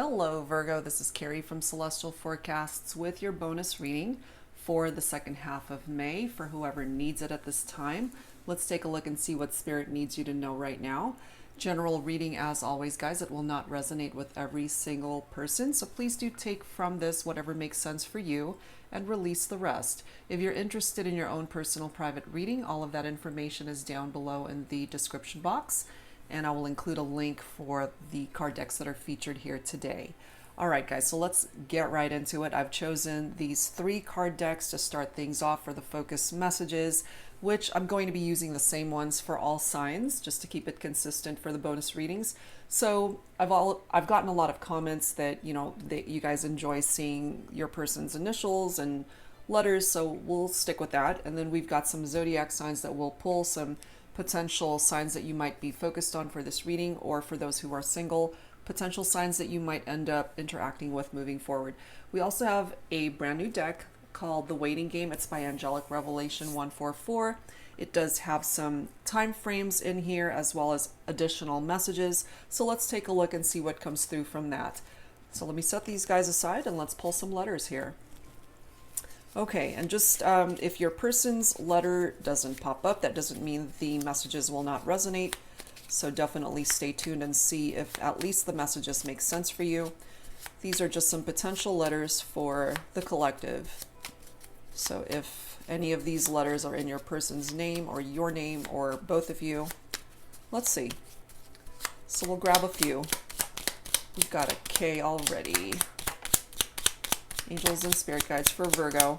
Hello Virgo, this is Carrie from Celestial Forecasts with your bonus reading for the second half of May for whoever needs it at this time. Let's take a look and see what Spirit needs you to know right now. General reading as always, guys. It will not resonate with every single person, so please do take from this whatever makes sense for you and release the rest. If you're interested in your own personal private reading, all of that information is down below in the description box, and I will include a link for the card decks that are featured here today. All right, guys, so let's get right into it. I've chosen these 3 card decks to start things off for the focus messages, which I'm going to be using the same ones for all signs just to keep it consistent for the bonus readings. So I've gotten a lot of comments that, that you guys enjoy seeing your person's initials and letters, so we'll stick with that. And then we've got some zodiac signs that we'll pull, some potential signs that you might be focused on for this reading, or for those who are single, potential signs that you might end up interacting with moving forward. We also have a brand new deck called The Waiting Game. It's by Angelic Revelation 144. It does have some time frames in here as well as additional messages. So let's take a look and see what comes through from that. So let me set these guys aside and let's pull some letters here. Okay, and just if your person's letter doesn't pop up, that doesn't mean the messages will not resonate. So definitely stay tuned and see if at least the messages make sense for you. These are just some potential letters for the collective. So if any of these letters are in your person's name or your name or both of you, let's see. So we'll grab a few. We've got a K already. Angels and spirit guides for Virgo.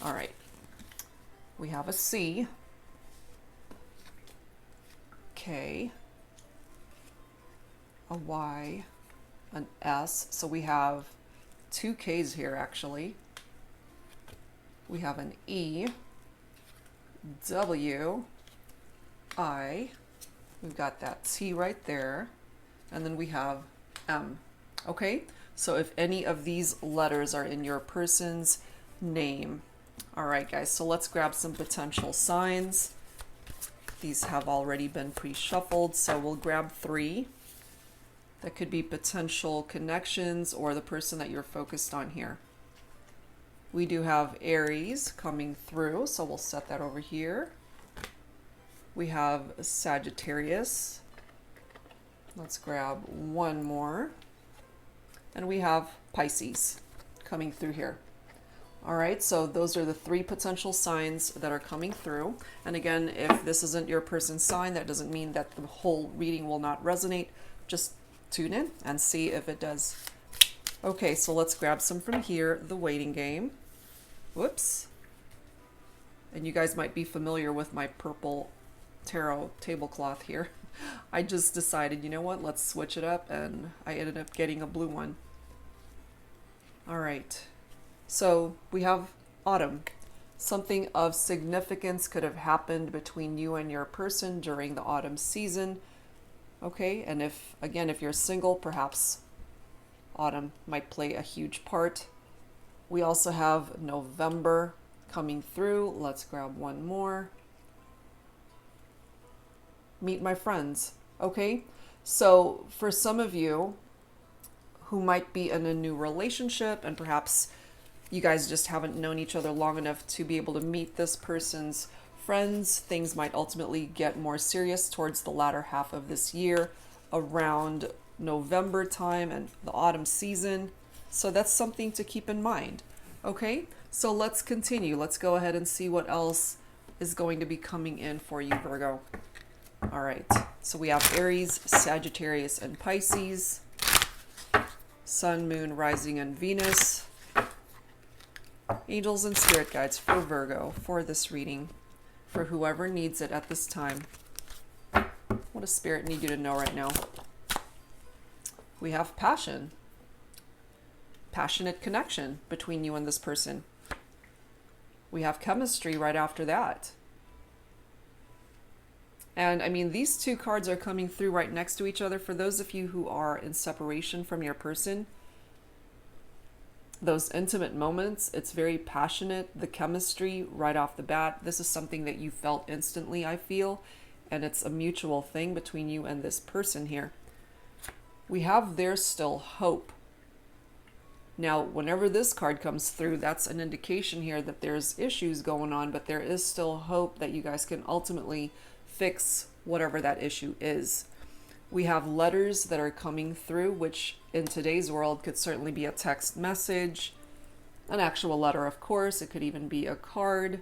All right. We have a C. K. A Y. An S. So we have 2 Ks here actually. We have an E. W. I. We've got that T right there. And then we have M. Okay? So if any of these letters are in your person's name. All right, guys, so let's grab some potential signs. These have already been pre-shuffled, so we'll grab 3. That could be potential connections or the person that you're focused on here. We do have Aries coming through, so we'll set that over here. We have Sagittarius. Let's grab 1 more. And we have Pisces coming through here. All right, so those are the 3 potential signs that are coming through. And again, if this isn't your person's sign, that doesn't mean that the whole reading will not resonate. Just tune in and see if it does. Okay, so let's grab some from here. The Waiting Game. Whoops. And you guys might be familiar with my purple tarot tablecloth here. I just decided, you know what, let's switch it up, and I ended up getting a blue one. All right, so we have autumn. Something of significance could have happened between you and your person during the autumn season. Okay, and if you're single, perhaps autumn might play a huge part. We also have November coming through. Let's grab 1 more. Meet my friends. Okay, so for some of you who might be in a new relationship, and perhaps you guys just haven't known each other long enough to be able to meet this person's friends, things might ultimately get more serious towards the latter half of this year, around November time and the autumn season. So that's something to keep in mind. Okay, so let's continue. Let's go ahead and see what else is going to be coming in for you, Virgo. All right, so we have Aries, Sagittarius, and Pisces. Sun, Moon, Rising, and Venus. Angels and spirit guides for Virgo for this reading, for whoever needs it at this time. What does Spirit need you to know right now? We have passion. Passionate connection between you and this person. We have chemistry right after that. And I mean, these 2 cards are coming through right next to each other. For those of you who are in separation from your person, those intimate moments, it's very passionate. The chemistry right off the bat, this is something that you felt instantly, I feel. And it's a mutual thing between you and this person here. We have there's still hope. Now, whenever this card comes through, that's an indication here that there's issues going on, but there is still hope that you guys can ultimately fix whatever that issue is. We have letters that are coming through, which in today's world could certainly be a text message, an actual letter, of course. It could even be a card,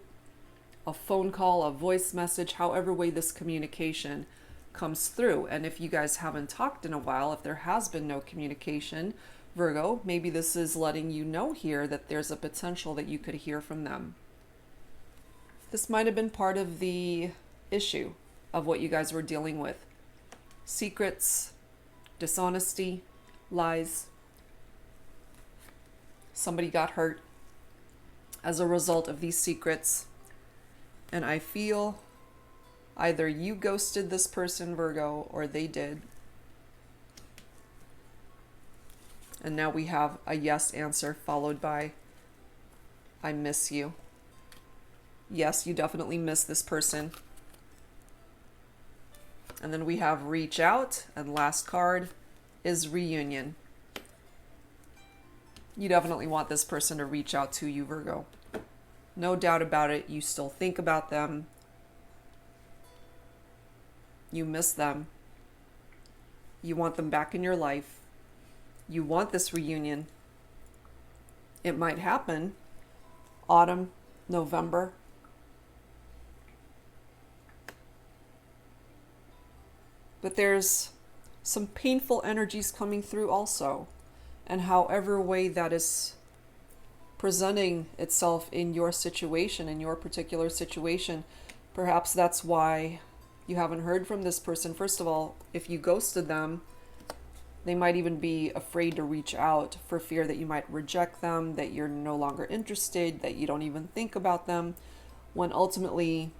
a phone call, a voice message, however way this communication comes through. And if you guys haven't talked in a while, if there has been no communication, Virgo, maybe this is letting you know here that there's a potential that you could hear from them. This might have been part of the issue of what you guys were dealing with. Secrets, dishonesty, lies. Somebody got hurt as a result of these secrets. And I feel either you ghosted this person, Virgo, or they did. And now we have a yes answer followed by, I miss you. Yes, you definitely miss this person. And then we have reach out, and last card is reunion. You definitely want this person to reach out to you, Virgo. No doubt about it. You still think about them. You miss them. You want them back in your life. You want this reunion. It might happen autumn, November. But there's some painful energies coming through also. And however way that is presenting itself in your situation, in your particular situation, perhaps that's why you haven't heard from this person. First of all, if you ghosted them, they might even be afraid to reach out for fear that you might reject them, that you're no longer interested, that you don't even think about them, when ultimately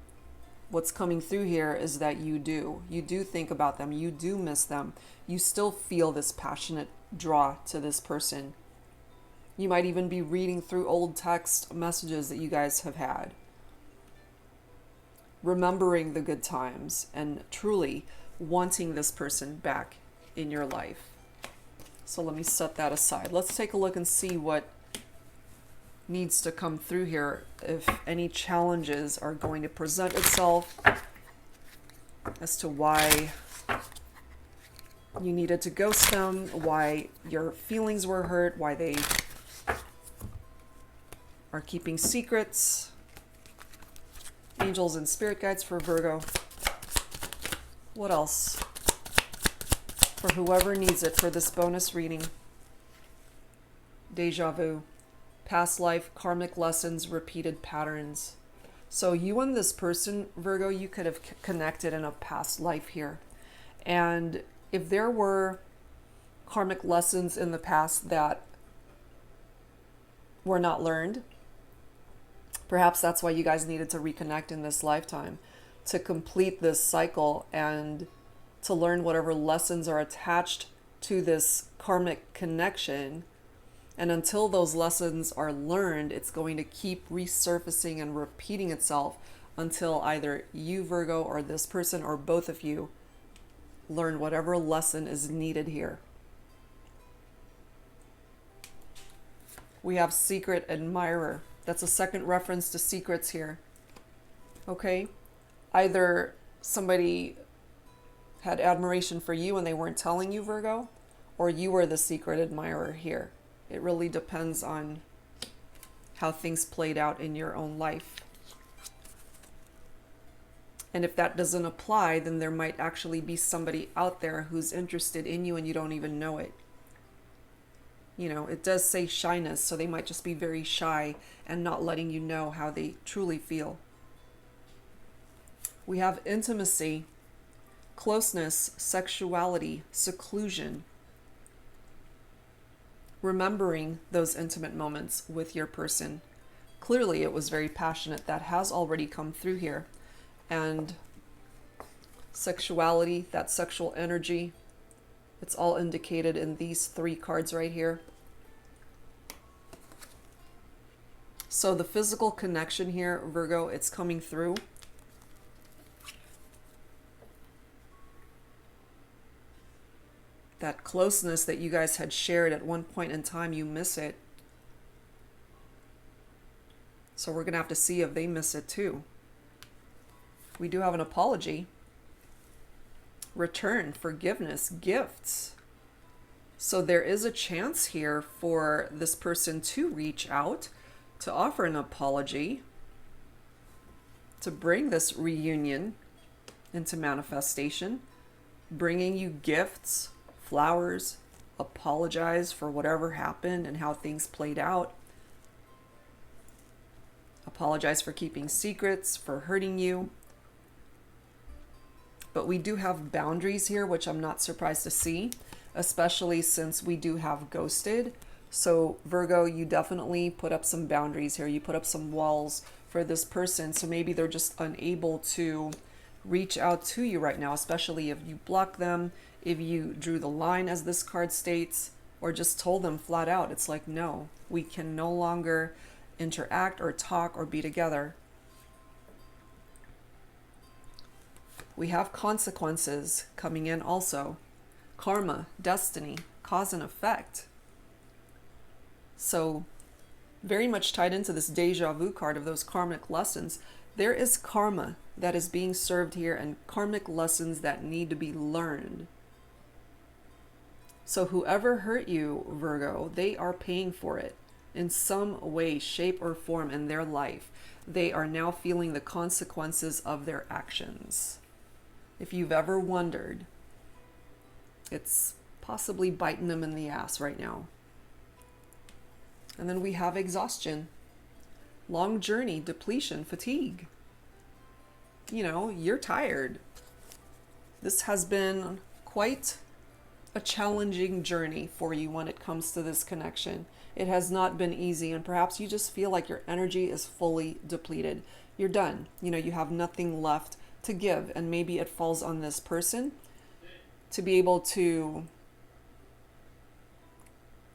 what's coming through here is that you do. You do think about them. You do miss them. You still feel this passionate draw to this person. You might even be reading through old text messages that you guys have had, remembering the good times and truly wanting this person back in your life. So let me set that aside. Let's take a look and see what needs to come through here, if any challenges are going to present itself as to why you needed to ghost them, why your feelings were hurt, why they are keeping secrets. Angels and spirit guides for Virgo. What else? For whoever needs it for this bonus reading. Deja vu. Past life, karmic lessons, repeated patterns. So you and this person, Virgo, you could have connected in a past life here. And if there were karmic lessons in the past that were not learned, perhaps that's why you guys needed to reconnect in this lifetime, to complete this cycle and to learn whatever lessons are attached to this karmic connection. And until those lessons are learned, it's going to keep resurfacing and repeating itself until either you, Virgo, or this person, or both of you learn whatever lesson is needed here. We have secret admirer. That's a second reference to secrets here. Okay? Either somebody had admiration for you and they weren't telling you, Virgo, or you were the secret admirer here. It really depends on how things played out in your own life. And if that doesn't apply, then there might actually be somebody out there who's interested in you and you don't even know it. You know, it does say shyness, so they might just be very shy and not letting you know how they truly feel. We have intimacy, closeness, sexuality, seclusion. Remembering those intimate moments with your person. Clearly it was very passionate. That has already come through here. And sexuality, that sexual energy, it's all indicated in these three cards right here. So the physical connection here, Virgo, it's coming through. that closeness that you guys had shared at one point in time, you miss it. So we're going to have to see if they miss it too. We do have an apology. Return, forgiveness, gifts. So there is a chance here for this person to reach out, to offer an apology, to bring this reunion into manifestation, bringing you gifts, flowers, apologize for whatever happened and how things played out. Apologize for keeping secrets, for hurting you. But we do have boundaries here, which I'm not surprised to see, especially since we do have ghosted. So Virgo, you definitely put up some boundaries here. You put up some walls for this person. So maybe they're just unable to reach out to you right now, especially if you block them, if you drew the line as this card states, or just told them flat out, it's like, no, we can no longer interact or talk or be together. We have consequences coming in also. Karma, destiny, cause and effect. So very much tied into this deja vu card of those karmic lessons. There is karma that is being served here and karmic lessons that need to be learned. So whoever hurt you, Virgo, they are paying for it in some way, shape, or form in their life. They are now feeling the consequences of their actions. If you've ever wondered, it's possibly biting them in the ass right now. And then we have exhaustion, long journey, depletion, fatigue. You know, you're tired. This has been quite a challenging journey for you when it comes to this connection. It has not been easy, and perhaps you just feel like your energy is fully depleted. You're done. You know, you have nothing left to give, and maybe it falls on this person to be able to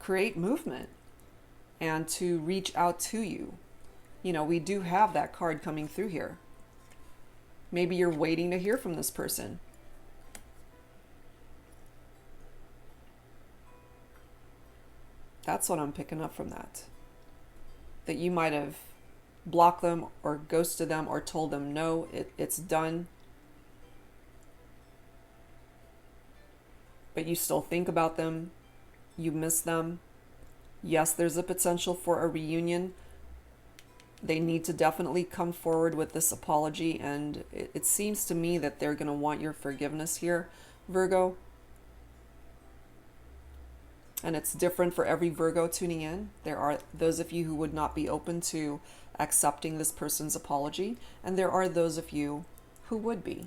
create movement and to reach out to you. You know, we do have that card coming through here. Maybe you're waiting to hear from this person. That's what I'm picking up from that. That you might have blocked them or ghosted them or told them, no, it's done. But you still think about them. You miss them. Yes, there's a potential for a reunion. They need to definitely come forward with this apology. And it seems to me that they're going to want your forgiveness here, Virgo. And it's different for every Virgo tuning in. There are those of you who would not be open to accepting this person's apology, and there are those of you who would be.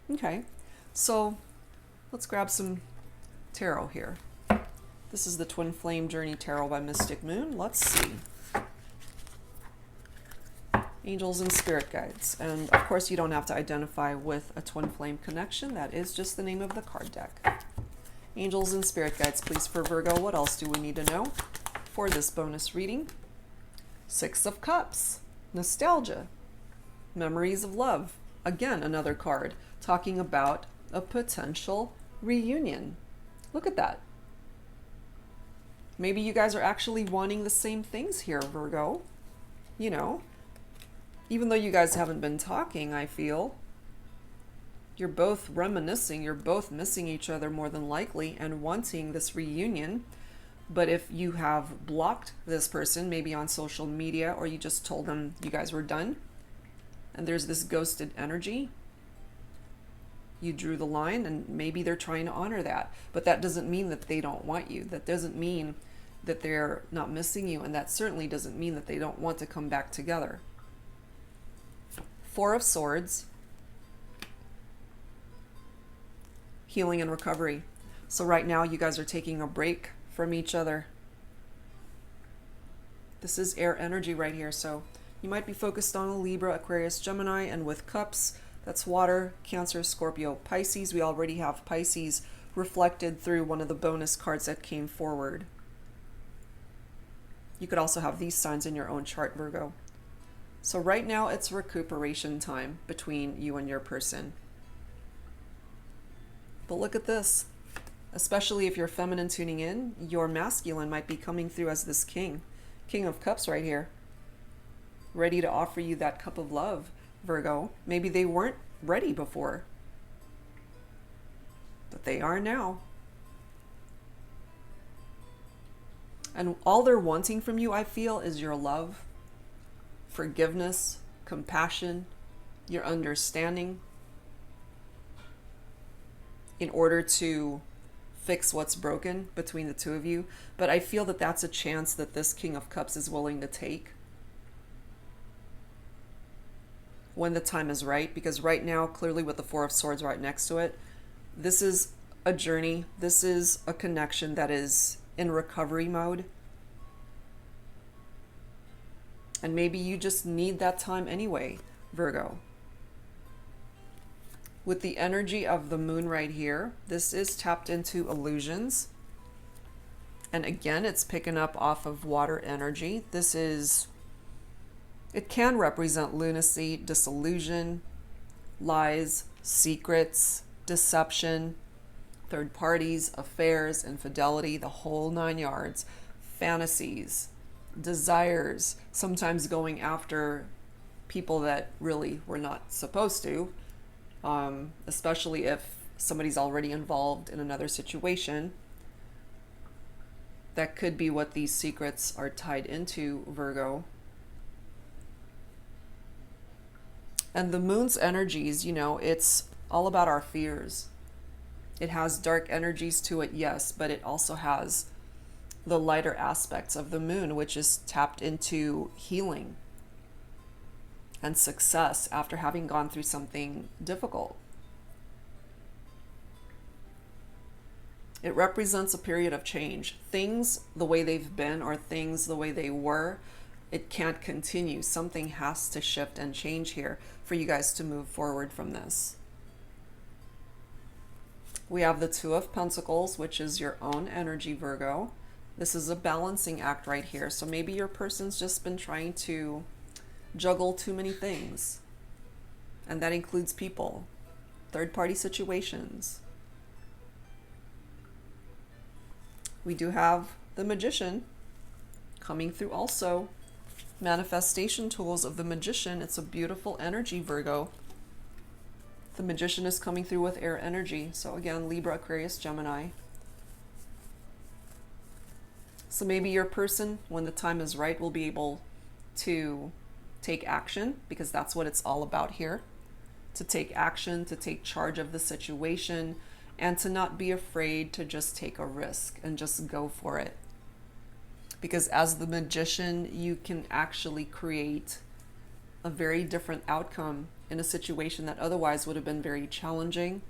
Okay, so let's grab some tarot here. This is the Twin Flame Journey Tarot by Mystic Moon. Let's see. Angels and spirit guides. And of course, you don't have to identify with a twin flame connection. That is just the name of the card deck. Angels and spirit guides, please, for Virgo. What else do we need to know for this bonus reading? Six of Cups, nostalgia, memories of love. Again, another card talking about a potential reunion. Look at that. Maybe you guys are actually wanting the same things here, Virgo. You know, even though you guys haven't been talking, I feel you're both reminiscing, you're both missing each other more than likely and wanting this reunion. But if you have blocked this person, maybe on social media, or you just told them you guys were done, and there's this ghosted energy, you drew the line, and maybe they're trying to honor that. But that doesn't mean that they don't want you. That doesn't mean that they're not missing you, and that certainly doesn't mean that they don't want to come back together. Four of Swords, healing and recovery. So right now you guys are taking a break from each other. This is air energy right here, so you might be focused on a Libra, Aquarius, Gemini, and with cups, that's water, Cancer, Scorpio, Pisces. We already have Pisces reflected through one of the bonus cards that came forward. You could also have these signs in your own chart, Virgo. So right now it's recuperation time between you and your person. But look at this. Especially if you're feminine tuning in, your masculine might be coming through as this king. King of Cups right here. Ready to offer you that cup of love, Virgo. Maybe they weren't ready before, but they are now. And all they're wanting from you, I feel, is your love, forgiveness, compassion, your understanding, in order to fix what's broken between the two of you. But I feel that that's a chance that this King of Cups is willing to take when the time is right, because right now, clearly with the Four of Swords right next to it, this is a journey. This is a connection that is in recovery mode. And maybe you just need that time anyway, Virgo. With the energy of the moon right here, this is tapped into illusions. And again, it's picking up off of water energy. This is, it can represent lunacy, disillusion, lies, secrets, deception, third parties, affairs, infidelity, the whole 9 yards, fantasies, desires, sometimes going after people that really were not supposed to, especially if somebody's already involved in another situation. That could be what these secrets are tied into, Virgo. And the moon's energies, you know, it's all about our fears. It has dark energies to it, yes, but it also has the lighter aspects of the moon, which is tapped into healing and success after having gone through something difficult. It represents a period of change. Things the way they've been or things the way they were, it can't continue. Something has to shift and change here for you guys to move forward from this. We have the Two of Pentacles, which is your own energy, Virgo. This is a balancing act right here. So maybe your person's just been trying to juggle too many things. And that includes people, third-party situations. We do have the Magician coming through also. Manifestation tools of the Magician. It's a beautiful energy, Virgo. The Magician is coming through with air energy. So again, Libra, Aquarius, Gemini. So maybe your person, when the time is right, will be able to take action, because that's what it's all about here. To take action, to take charge of the situation, and to not be afraid to just take a risk and just go for it. Because as the Magician, you can actually create a very different outcome in a situation that otherwise would have been very challenging.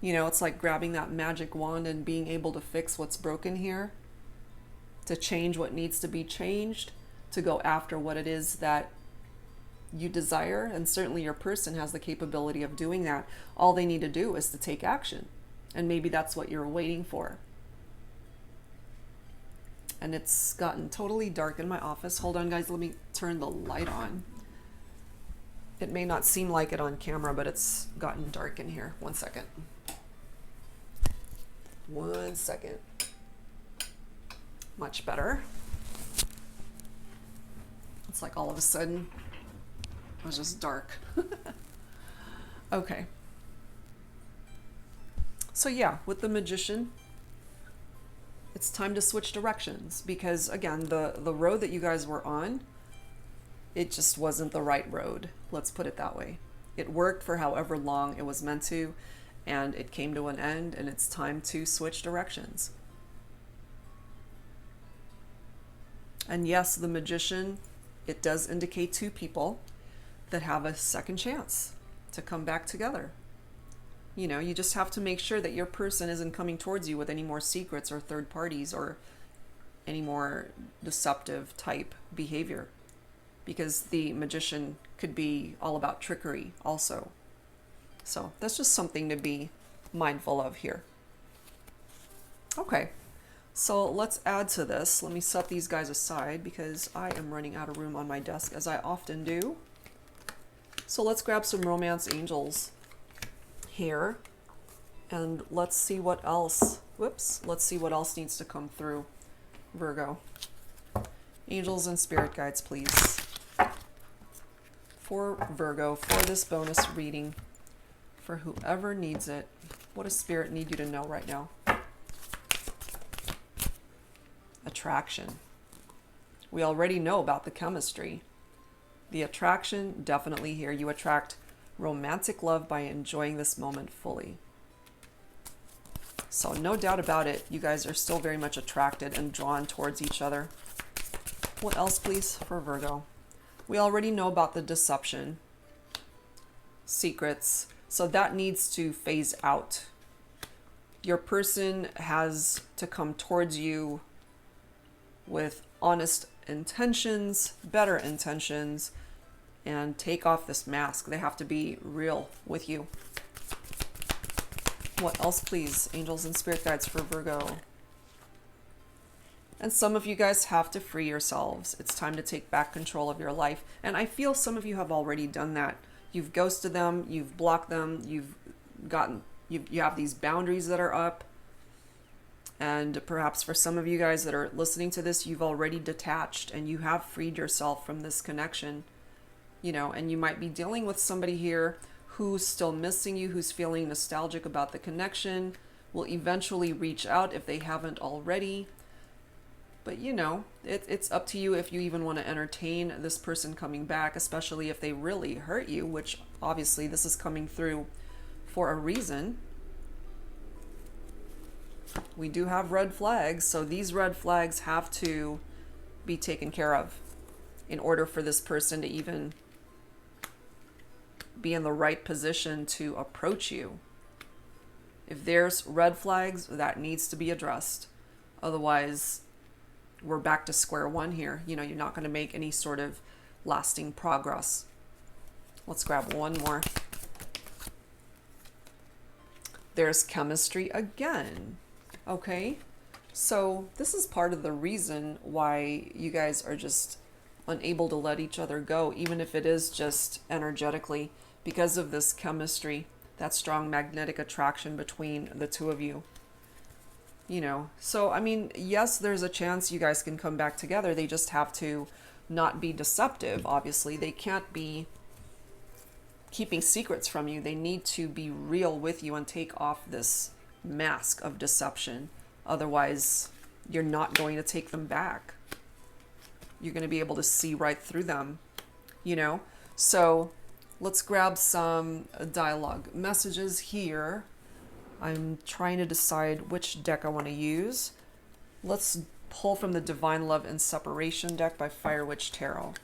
You know, it's like grabbing that magic wand and being able to fix what's broken here, to change what needs to be changed, to go after what it is that you desire. And certainly your person has the capability of doing that. All they need to do is to take action. And maybe that's what you're waiting for. And it's gotten totally dark in my office. Hold on, guys. Let me turn the light on. It may not seem like it on camera, but it's gotten dark in here. 1 second. 1 second. Much better. It's like all of a sudden it was just dark. Okay. So yeah, with the Magician, it's time to switch directions, because again, the road that you guys were on, it just wasn't the right road. Let's put it that way. It worked for however long it was meant to, and it came to an end, and it's time to switch directions. And yes, the Magician, it does indicate two people that have a second chance to come back together. You know, you just have to make sure that your person isn't coming towards you with any more secrets or third parties or any more deceptive type behavior, because the Magician could be all about trickery also. So that's just something to be mindful of here. Okay, so let's add to this. Let me set these guys aside because I am running out of room on my desk, as I often do. So let's grab some romance angels here. And let's see what else, let's see what else needs to come through, Virgo. Angels and spirit guides, please. For Virgo, for this bonus reading, for whoever needs it, what does spirit need you to know right now? Attraction. We already know about the chemistry. The attraction, definitely here. You attract romantic love by enjoying this moment fully. So no doubt about it, you guys are still very much attracted and drawn towards each other. What else, please, for Virgo? We already know about the deception, secrets, so that needs to phase out. Your person has to come towards you with honest intentions, better intentions, and take off this mask. They have to be real with you. What else, please? Angels and spirit guides for Virgo. And some of you guys have to free yourselves. It's time to take back control of your life. And I feel some of you have already done that. You've ghosted them, you've blocked them, you have these boundaries that are up. And perhaps for some of you guys that are listening to this, you've already detached and you have freed yourself from this connection. You know, and you might be dealing with somebody here who's still missing you, who's feeling nostalgic about the connection, will eventually reach out if they haven't already. But you know, it's up to you if you even want to entertain this person coming back, especially if they really hurt you, which obviously this is coming through for a reason. We do have red flags, so these red flags have to be taken care of in order for this person to even be in the right position to approach you. If there's red flags, that needs to be addressed. Otherwise, we're back to square one here. You know, you're not going to make any sort of lasting progress. Let's grab one more. There's chemistry again. Okay, so this is part of the reason why you guys are just unable to let each other go, even if it is just energetically, because of this chemistry, that strong magnetic attraction between the two of you. You know, so I mean, yes, there's a chance you guys can come back together. They just have to not be deceptive, obviously. They can't be keeping secrets from you. They need to be real with you and take off this mask of deception. Otherwise, you're not going to take them back. You're going to be able to see right through them, you know? So let's grab some dialogue messages here. I'm trying to decide which deck I want to use. Let's pull from the Divine Love and Separation deck by Fire Witch Tarot.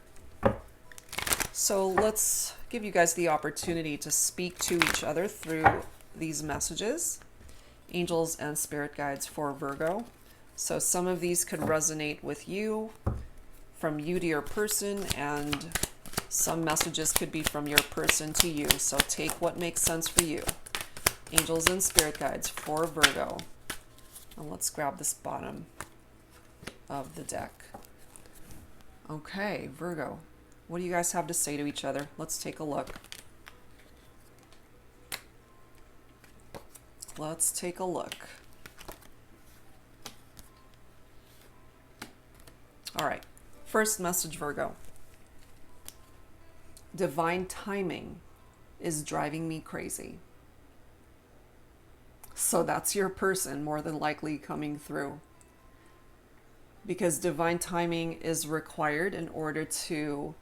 So let's give you guys the opportunity to speak to each other through these messages. Angels and spirit guides for Virgo. So some of these could resonate with you, from you to your person, and some messages could be from your person to you. So take what makes sense for you. Angels and spirit guides for Virgo. And let's grab this bottom of the deck. Okay, Virgo, what do you guys have to say to each other? Let's take a look. Let's take a look. All right, first message, Virgo. Divine timing is driving me crazy. So that's your person more than likely coming through. Because divine timing is required in order to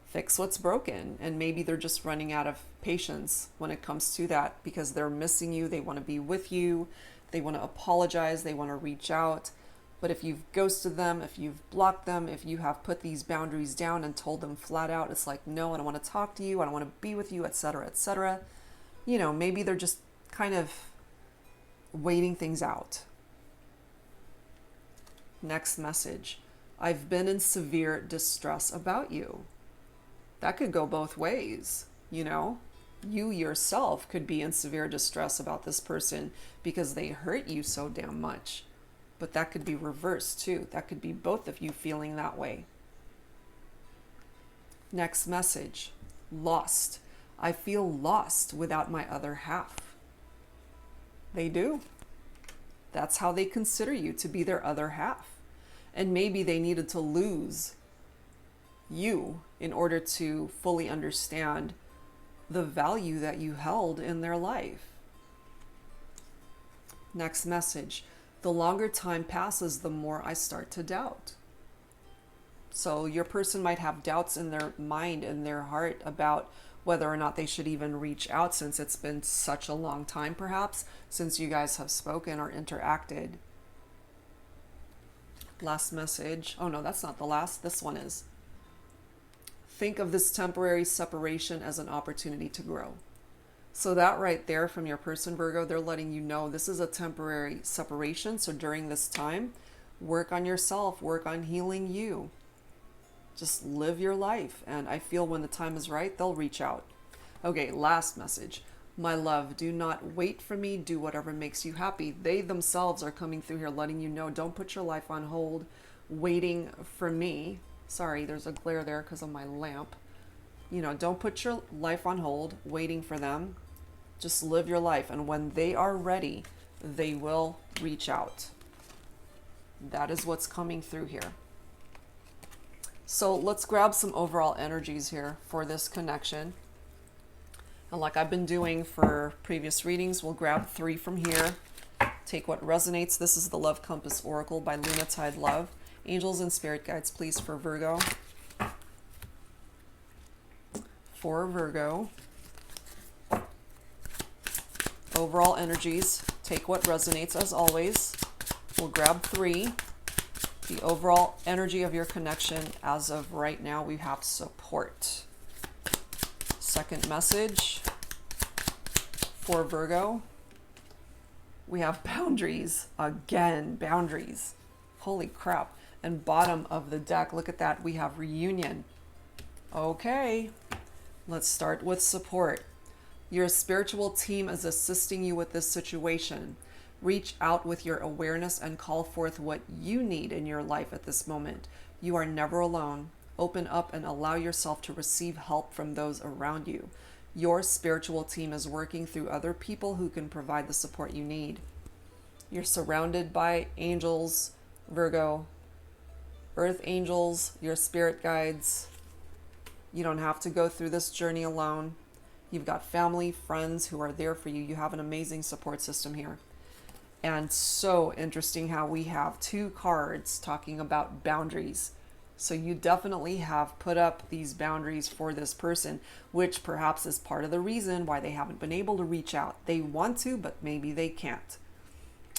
fix what's broken. And maybe they're just running out of patience when it comes to that, because they're missing you. They want to be with you. They want to apologize. They want to reach out. But if you've ghosted them, if you've blocked them, if you have put these boundaries down and told them flat out, it's like, no, I don't want to talk to you. I don't want to be with you, etc., etc. You know, maybe they're just kind of waiting things out. Next message. I've been in severe distress about you. That could go both ways, you know? You yourself could be in severe distress about this person because they hurt you so damn much. But that could be reversed too. That could be both of you feeling that way. Next message. Lost. I feel lost without my other half. They do. That's how they consider you, to be their other half. And maybe they needed to lose you in order to fully understand the value that you held in their life. Next message. The longer time passes, the more I start to doubt. So your person might have doubts in their mind and their heart about whether or not they should even reach out, since it's been such a long time, perhaps, since you guys have spoken or interacted. Last message. Oh no, that's not the last. This one is. Think of this temporary separation as an opportunity to grow. So that right there from your person, Virgo, they're letting you know this is a temporary separation. So during this time, work on yourself, work on healing you. Just live your life. And I feel when the time is right, they'll reach out. Okay, last message. My love, do not wait for me. Do whatever makes you happy. They themselves are coming through here letting you know, don't put your life on hold waiting for me. Sorry, there's a glare there because of my lamp. You know, don't put your life on hold waiting for them. Just live your life. And when they are ready, they will reach out. That is what's coming through here. So let's grab some overall energies here for this connection. And like I've been doing for previous readings, we'll grab 3 from here. Take what resonates. This is the Love Compass Oracle by Lunatide Love. Angels and spirit guides, please, for Virgo. For Virgo. Overall energies. Take what resonates as always. We'll grab 3. The overall energy of your connection as of right now, we have support. Second message for Virgo. We have boundaries. Again, boundaries. Holy crap. And bottom of the deck, look at that. We have reunion. Okay, let's start with support. Your spiritual team is assisting you with this situation. Reach out with your awareness and call forth what you need in your life at this moment. You are never alone. Open up and allow yourself to receive help from those around you. Your spiritual team is working through other people who can provide the support you need. You're surrounded by angels, Virgo, earth angels, your spirit guides. You don't have to go through this journey alone. You've got family, friends who are there for you. You have an amazing support system here. And so interesting how we have 2 cards talking about boundaries. So you definitely have put up these boundaries for this person, which perhaps is part of the reason why they haven't been able to reach out. They want to, but maybe they can't.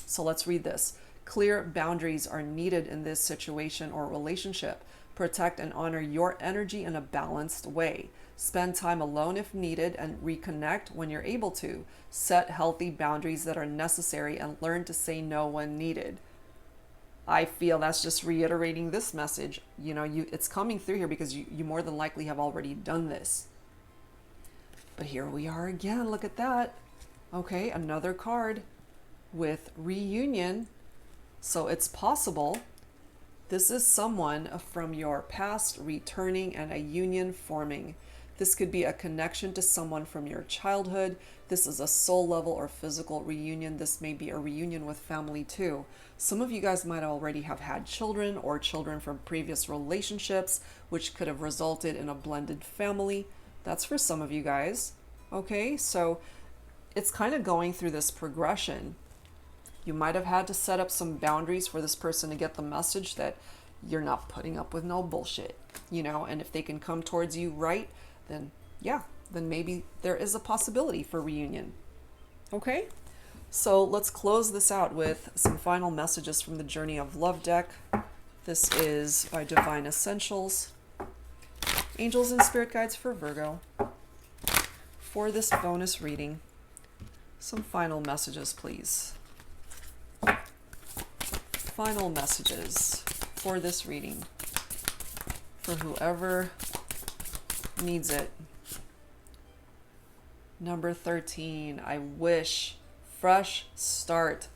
So let's read this. Clear boundaries are needed in this situation or relationship. Protect and honor your energy in a balanced way. Spend time alone if needed and reconnect when you're able to. Set healthy boundaries that are necessary and learn to say no when needed. I feel that's just reiterating this message. You know, it's coming through here because you more than likely have already done this. But here we are again. Look at that. Okay, another card with reunion. So it's possible this is someone from your past returning and a union forming. This could be a connection to someone from your childhood. This is a soul level or physical reunion. This may be a reunion with family too. Some of you guys might already have had children or children from previous relationships, which could have resulted in a blended family. That's for some of you guys. Okay, so it's kind of going through this progression. You might have had to set up some boundaries for this person to get the message that you're not putting up with no bullshit, you know, and if they can come towards you right, then yeah, then maybe there is a possibility for reunion. Okay, so let's close this out with some final messages from the Journey of Love deck. This is by Divine Essentials. Angels and Spirit Guides for Virgo. For this bonus reading, some final messages, please. Final messages for this reading for whoever needs it. Number 13, I wish. Fresh start.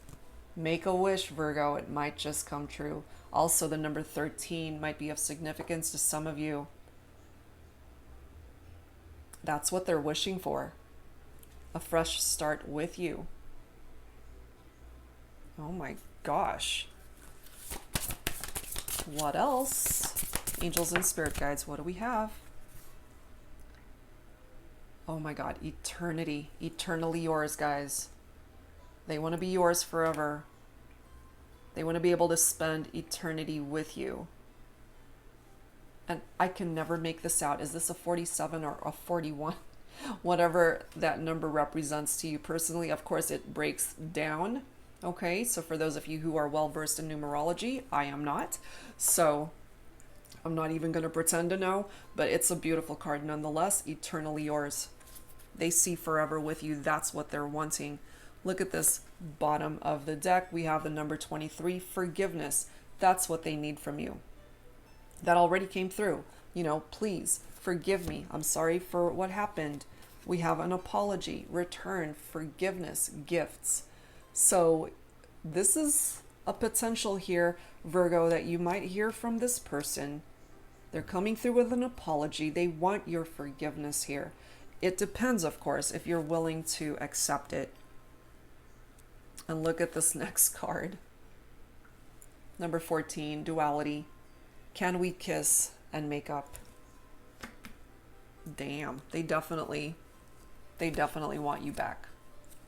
Make a wish, Virgo. It might just come true. Also, the number 13 might be of significance to some of you. That's what they're wishing for. A fresh start with you. Oh my gosh. What else? Angels and spirit guides, what do we have? Oh my God, eternity. Eternally yours, guys. They want to be yours forever. They want to be able to spend eternity with you. And I can never make this out. Is this a 47 or a 41? Whatever that number represents to you personally. Of course, it breaks down. Okay, so for those of you who are well versed in numerology, I am not. So I'm not even going to pretend to know, but it's a beautiful card nonetheless. Eternally yours. They see forever with you. That's what they're wanting. Look at this bottom of the deck. We have the number 23, forgiveness. That's what they need from you. That already came through. You know, please forgive me. I'm sorry for what happened. We have an apology, return, forgiveness, gifts. So this is a potential here, Virgo, that you might hear from this person. They're coming through with an apology. They want your forgiveness here. It depends, of course, if you're willing to accept it. And look at this next card. Number 14, duality. Can we kiss and make up? Damn, they definitely want you back.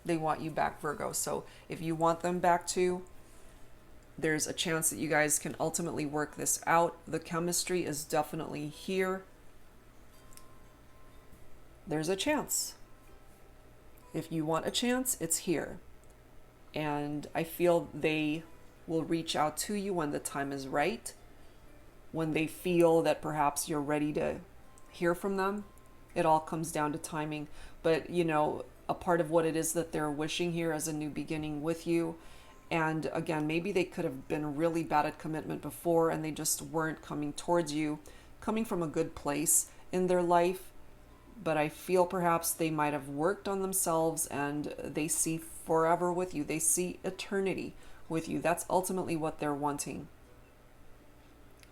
They want you back, Virgo. So if you want them back too, there's a chance that you guys can ultimately work this out. The chemistry is definitely here. There's a chance. If you want a chance, it's here. And I feel they will reach out to you when the time is right, when they feel that perhaps you're ready to hear from them. It all comes down to timing. But, you know, a part of what it is that they're wishing here is a new beginning with you. And again, maybe they could have been really bad at commitment before and they just weren't coming towards you, coming from a good place in their life. But I feel perhaps they might have worked on themselves and they see forever with you. They see eternity with you. That's ultimately what they're wanting.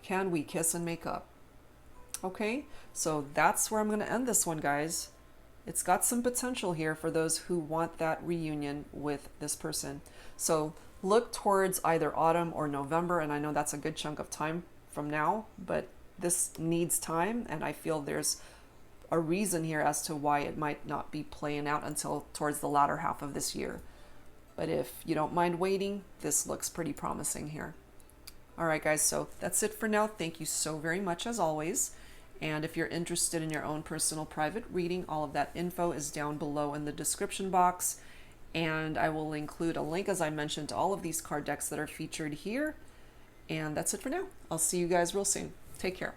Can we kiss and make up? Okay, so that's where I'm going to end this one, guys. It's got some potential here for those who want that reunion with this person. So look towards either autumn or November, and I know that's a good chunk of time from now, but this needs time, and I feel there's a reason here as to why it might not be playing out until towards the latter half of this year. But if you don't mind waiting, this looks pretty promising here. All right, guys, so that's it for now. Thank you so very much as always. And if you're interested in your own personal private reading, all of that info is down below in the description box. And I will include a link, as I mentioned, to all of these card decks that are featured here. And that's it for now. I'll see you guys real soon. Take care.